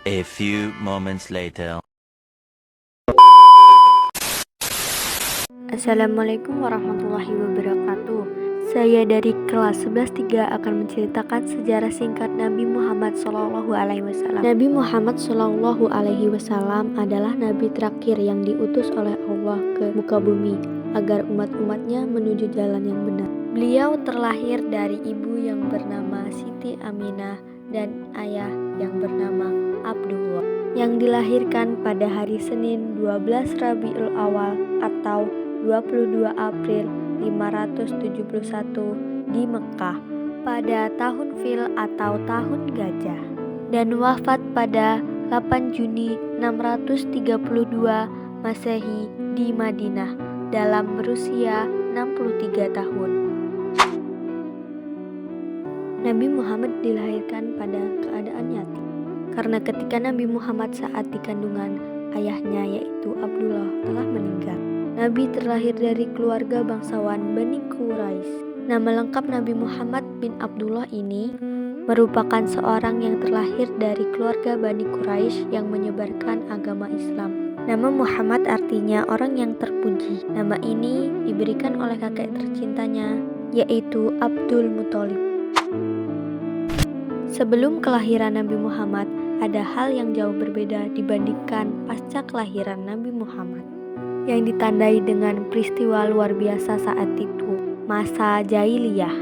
A few moments later. Assalamualaikum warahmatullahi wabarakatuh. Saya dari kelas 11-3 akan menceritakan sejarah singkat Nabi Muhammad SAW. Nabi Muhammad SAW adalah nabi terakhir yang diutus oleh Allah ke muka bumi agar umat-umatnya menuju jalan yang benar. Beliau terlahir dari ibu yang bernama Siti Aminah dan ayah yang bernama Abdullah, yang dilahirkan pada hari Senin 12 Rabiul Awal atau 22 April 571 di Mekah pada tahun Fil atau tahun gajah, dan wafat pada 8 Juni 632 Masehi di Madinah dalam berusia 63 tahun. Nabi Muhammad dilahirkan pada keadaan yatim karena ketika Nabi Muhammad saat di kandungan ayahnya yaitu Abdullah telah meninggal. Nabi terlahir dari keluarga bangsawan Bani Quraisy. Nama lengkap Nabi Muhammad bin Abdullah ini merupakan seorang yang terlahir dari keluarga Bani Quraisy yang menyebarkan agama Islam. Nama Muhammad artinya orang yang terpuji. Nama ini diberikan oleh kakek tercintanya yaitu Abdul Muthalib. Sebelum kelahiran Nabi Muhammad, ada hal yang jauh berbeda dibandingkan pasca kelahiran Nabi Muhammad, yang ditandai dengan peristiwa luar biasa saat itu, masa jahiliyah.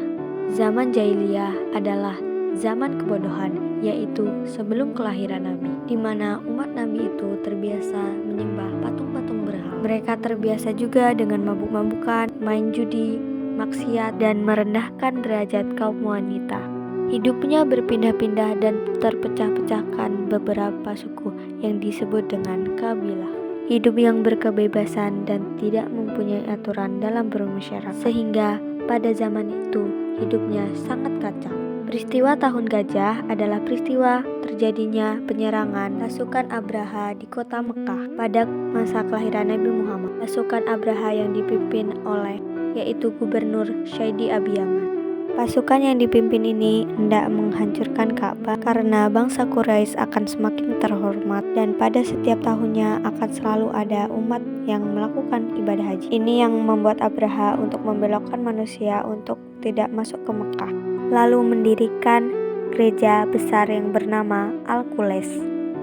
Zaman jahiliyah adalah zaman kebodohan, yaitu sebelum kelahiran Nabi, di mana umat Nabi itu terbiasa menyembah patung-patung berhala. Mereka terbiasa juga dengan mabuk-mabukan, main judi, maksiat, dan merendahkan derajat kaum wanita. Hidupnya berpindah-pindah dan terpecah-pecahkan beberapa suku yang disebut dengan kabilah. Hidup yang berkebebasan dan tidak mempunyai aturan dalam bermasyarakat, sehingga pada zaman itu hidupnya sangat kacau. Peristiwa Tahun Gajah adalah peristiwa terjadinya penyerangan pasukan Abraha di kota Mekah pada masa kelahiran Nabi Muhammad. Pasukan Abraha yang dipimpin oleh yaitu Gubernur Syaidi Abi Yaman. Pasukan yang dipimpin ini hendak menghancurkan Ka'bah karena bangsa Quraisy akan semakin terhormat dan pada setiap tahunnya akan selalu ada umat yang melakukan ibadah haji. Ini yang membuat Abraha untuk membelokkan manusia untuk tidak masuk ke Mekah, lalu mendirikan gereja besar yang bernama Al-Qules.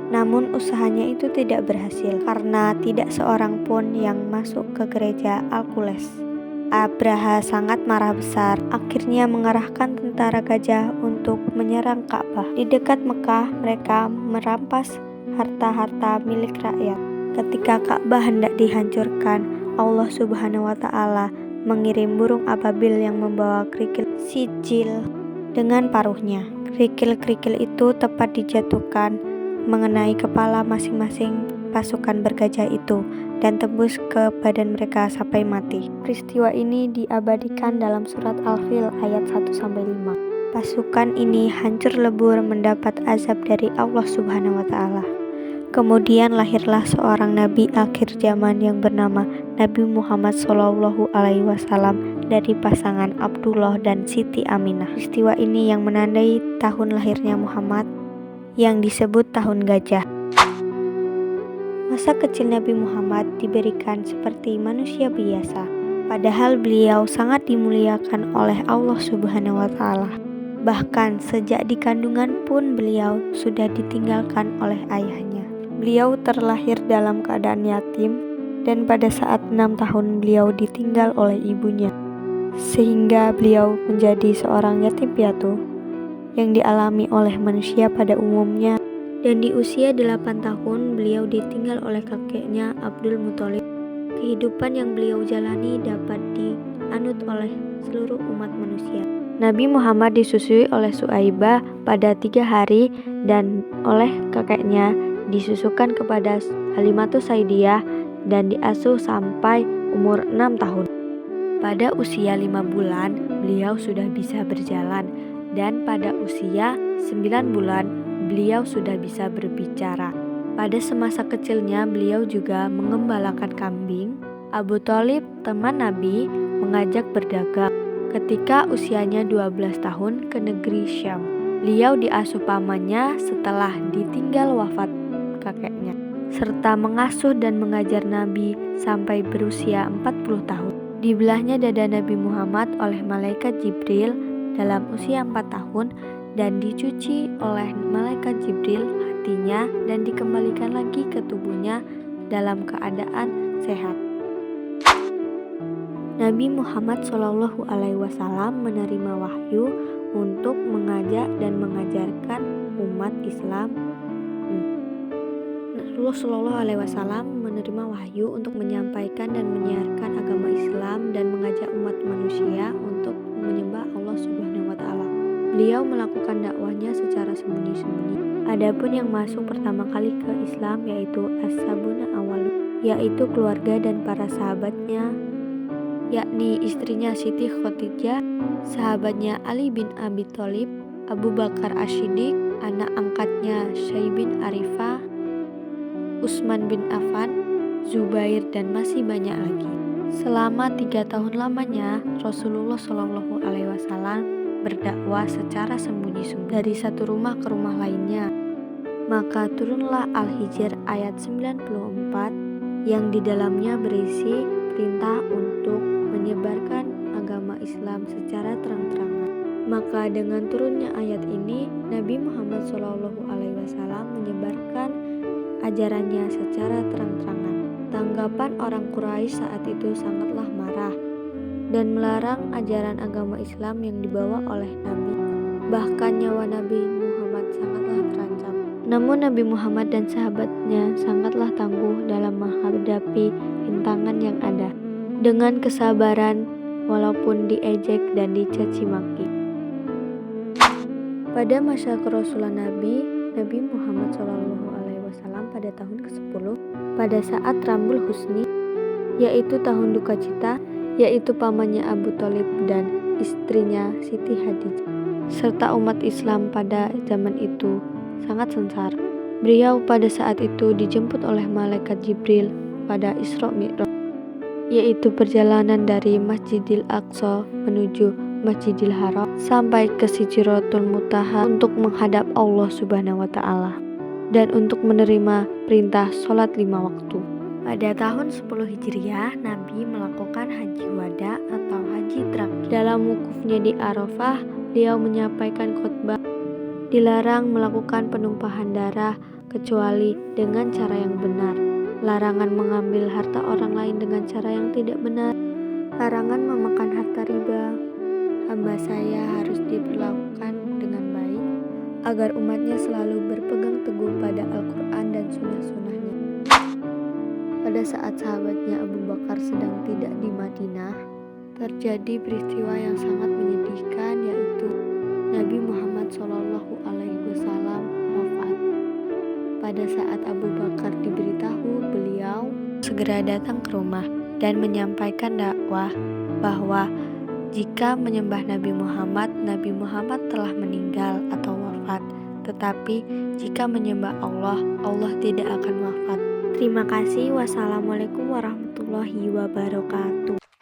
Namun usahanya itu tidak berhasil karena tidak seorang pun yang masuk ke gereja Al-Qules. Abraha sangat marah besar, akhirnya mengerahkan tentara gajah untuk menyerang Ka'bah. Di dekat Mekah, mereka merampas harta-harta milik rakyat. Ketika Ka'bah hendak dihancurkan, Allah Subhanahu wa Ta'ala mengirim burung ababil yang membawa kerikil sijil dengan paruhnya. Kerikil-kerikil itu tepat dijatuhkan mengenai kepala masing-masing pasukan bergajah itu dan tembus ke badan mereka sampai mati. Peristiwa ini diabadikan dalam surat Al-Fil ayat 1-5. Pasukan ini hancur lebur mendapat azab dari Allah Subhanahu wa Ta'ala. Kemudian lahirlah seorang nabi akhir zaman yang bernama Nabi Muhammad SAW dari pasangan Abdullah dan Siti Aminah. Peristiwa ini yang menandai tahun lahirnya Muhammad yang disebut Tahun Gajah. Masa kecil Nabi Muhammad diberikan seperti manusia biasa, padahal beliau sangat dimuliakan oleh Allah Subhanahu wa Ta'ala. Bahkan sejak di kandungan pun beliau sudah ditinggalkan oleh ayahnya. Beliau terlahir dalam keadaan yatim dan pada saat 6 tahun beliau ditinggal oleh ibunya, sehingga beliau menjadi seorang yatim piatu yang dialami oleh manusia pada umumnya. Dan di usia 8 tahun beliau ditinggal oleh kakeknya Abdul Muthalib. Kehidupan yang beliau jalani dapat dianut oleh seluruh umat manusia. Nabi Muhammad disusui oleh Suaibah pada 3 hari dan oleh kakeknya disusukan kepada Halimatus Saidiyah dan diasuh sampai umur 6 tahun. Pada usia 5 bulan beliau sudah bisa berjalan dan pada usia 9 bulan beliau sudah bisa berbicara. Pada semasa kecilnya beliau juga mengembalakan kambing. Abu Thalib, teman Nabi, mengajak berdagang. Ketika usianya 12 tahun ke negeri Syam, beliau diasuh pamannya setelah ditinggal wafat kakeknya, serta mengasuh dan mengajar Nabi sampai berusia 40 tahun. Dibelahnya dada Nabi Muhammad oleh malaikat Jibril dalam usia 4 tahun dan dicuci oleh malaikat Jibril hatinya dan dikembalikan lagi ke tubuhnya dalam keadaan sehat. Nabi Muhammad SAW menerima wahyu untuk mengajak dan mengajarkan umat Islam. Rasulullah SAW menerima wahyu untuk menyampaikan dan menyiarkan agama Islam dan mengajak umat manusia untuk menyembah Allah Subhanahu wa Ta'ala. Beliau melakukan dakwahnya secara sembunyi-sembunyi. Adapun yang masuk pertama kali ke Islam yaitu as-sabuna awal, yaitu keluarga dan para sahabatnya, yakni istrinya Siti Khadijah, sahabatnya Ali bin Abi Thalib, Abu Bakar As-Siddiq, anak angkatnya Syai bin Arifah, Utsman bin Affan, Zubair, dan masih banyak lagi. Selama 3 tahun lamanya, Rasulullah SAW berdakwah secara sembunyi-sembunyi dari satu rumah ke rumah lainnya. Maka turunlah Al-Hijr ayat 94 yang di dalamnya berisi perintah untuk menyebarkan agama Islam secara terang-terangan. Maka dengan turunnya ayat ini, Nabi Muhammad SAW menyebarkan ajarannya secara terang-terangan. Tanggapan orang Quraisy saat itu sangatlah marah dan melarang ajaran agama Islam yang dibawa oleh Nabi. Bahkan nyawa Nabi Muhammad sangatlah terancam. Namun Nabi Muhammad dan sahabatnya sangatlah tangguh dalam menghadapi rintangan yang ada. Dengan kesabaran walaupun diejek dan dicaci maki. Pada masa kerasulan Nabi Muhammad SAW pada tahun ke-10, pada saat Rambul Husni, yaitu tahun duka cita, yaitu pamannya Abu Thalib dan istrinya Siti Khadijah, serta umat Islam pada zaman itu sangat sengsara. Beliau pada saat itu dijemput oleh malaikat Jibril pada Isra Mi'raj, yaitu perjalanan dari Masjidil Aqsa menuju Masjidil Haram sampai ke Sidratul Muntaha untuk menghadap Allah Subhanahu wa Ta'ala dan untuk menerima perintah sholat 5 waktu. Pada tahun 10 Hijriah, Nabi melakukan haji wada atau haji terakhir. Dalam wukufnya di Arafah, beliau menyampaikan khutbah. Dilarang melakukan penumpahan darah kecuali dengan cara yang benar. Larangan mengambil harta orang lain dengan cara yang tidak benar. Larangan memakan harta riba. Hamba saya harus diperlakukan dengan baik agar umatnya selalu berpegang teguh pada Al-Quran dan sunnah-sunnahnya. Pada saat sahabatnya Abu Bakar sedang tidak di Madinah, terjadi peristiwa yang sangat menyedihkan, yaitu Nabi Muhammad SAW wafat. Pada saat Abu Bakar diberitahu, beliau segera datang ke rumah dan menyampaikan dakwah bahwa jika menyembah Nabi Muhammad telah meninggal atau wafat. Tetapi jika menyembah Allah, Allah tidak akan wafat. Terima kasih. Wassalamualaikum warahmatullahi wabarakatuh.